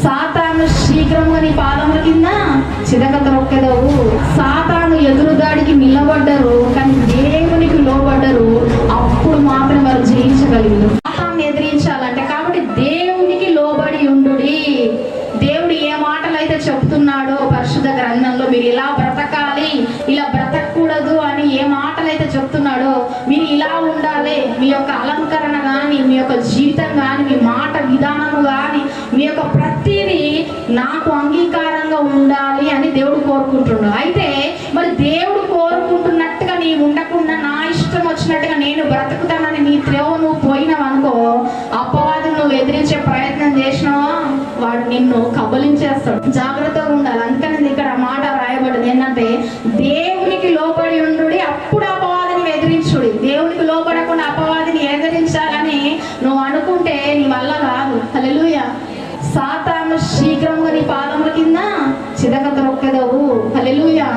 సాతాను శీఘ్రంగా నీ పాదముల కింద చితక త్రొక్కెదవు. సాతాను ఎదురుదాడికి నిలబడ్డరు, కానీ దేవునికి లోబడ్డరు. అప్పుడు మాత్రం వారు జయించగలిగారు. సాతాన్ని ఎదిరించాలంటే కాబట్టి దేవునికి లోబడి ఉండుడి. దేవుడు ఏ మాటలు అయితే చెప్తున్నాడో పరిశుద్ధ గ్రంథంలో మీరు ఇలా బ్రతకాలి, ఇలా బ్రతకూడదు అని ఏ మాటలు అయితే చెప్తున్నాడో మీరు ఇలా ఉండాలి, మీ యొక్క అలంకరణ కానీ, మీ యొక్క జీవితం కానీ, మీ మాట విధానము కానీ, మీ యొక్క ప్రతిదీ నాకు అంగీకారంగా ఉండాలి అని దేవుడు కోరుకుంటున్నాడు. అయితే మరి దేవుడు కోరుకుంటున్నట్టుగా నీవు ఉండకుండా నా ఇష్టం వచ్చినట్టుగా నేను బ్రతుకుతానని నీ త్రోవ నువ్వు పోయినావనుకో, అపవాదం నువ్వు ఎదిరించే ప్రయత్నం చేసినావా వాడు నిన్ను కబలించేస్తాడు. జాగ్రత్తగా ఉండాలి. అందుకని ఇక్కడ మాట రాయబడింది ఏంటంటే దేవునికి లోబడి ఉండుడి, అప్పుడు అపవాదిని ఎదిరించుడి. దేవునికి లోబడకుండా అపవాదిని ఎదిరించాలని నువ్వు అనుకుంటే నీ వల్ల కాదు. హల్లెలూయా. సాతాను శీఘ్రంగా నీ పాదముల కింద చితక త్రొక్కెదవు. హల్లెలూయా.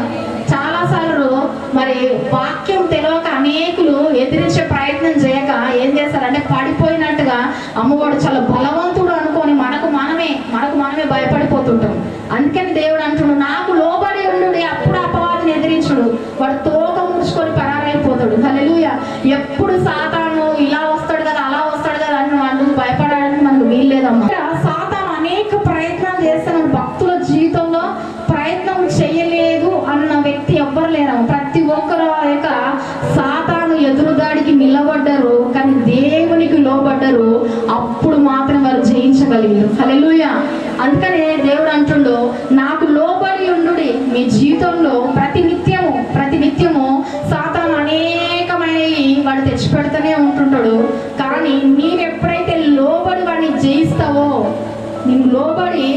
చాలాసార్లు మరి వాక్యం తెలియక అనేకులు ఎదిరించే ప్రయత్నం చేయక ఏం చేస్తారంటే పడిపోయినట్టుగా అమ్మవాడు చాలా బలవంతుడు అనుకొని మనకు మనమే భయపడిపోతుంటాం. అందుకని దేవుడు అంటుడు నాకు లోబడి ఉండు, అప్పుడు అపవాదిని ఎదిరించుడు. వాడు తోక ముడుచుకొని పరారైపోతాడు. హల్లెలూయా. ఎప్పుడు సాతాను ఇలా వస్తాడు కదా అలా వస్తాడు కదా అని వాళ్ళు భయపడడానికి మనకు వీల్లేదమ్మా. సాతాను అనేక ప్రయత్నాలు చేస్తున్నాడు. భక్తుల జీవితంలో ప్రయత్నం చేయలేదు అన్న వ్యక్తి ఎవ్వరు లేరమ్మ. ప్రతి ఒక్కరు యొక్క సాతాను ఎదురుదాడికి నిలబడ్డరు, కానీ దేవునికి లోబడ్డరు. అప్పుడు మాత్రం వారు జయించగలిగారు. హల్లెలూయా. అందుకనే దేవుడు అంటుండు నాకు లోబడి ఉండుడి. మీ జీవితంలో ప్రతినిత్యము సాతాను అనేకమైనవి వాడు తెచ్చిపెడుతూనే ఉంటుంటాడు. కానీ నీవు ఎప్పుడైతే లోబడి వాడిని జయిస్తావో, నీవు లోబడి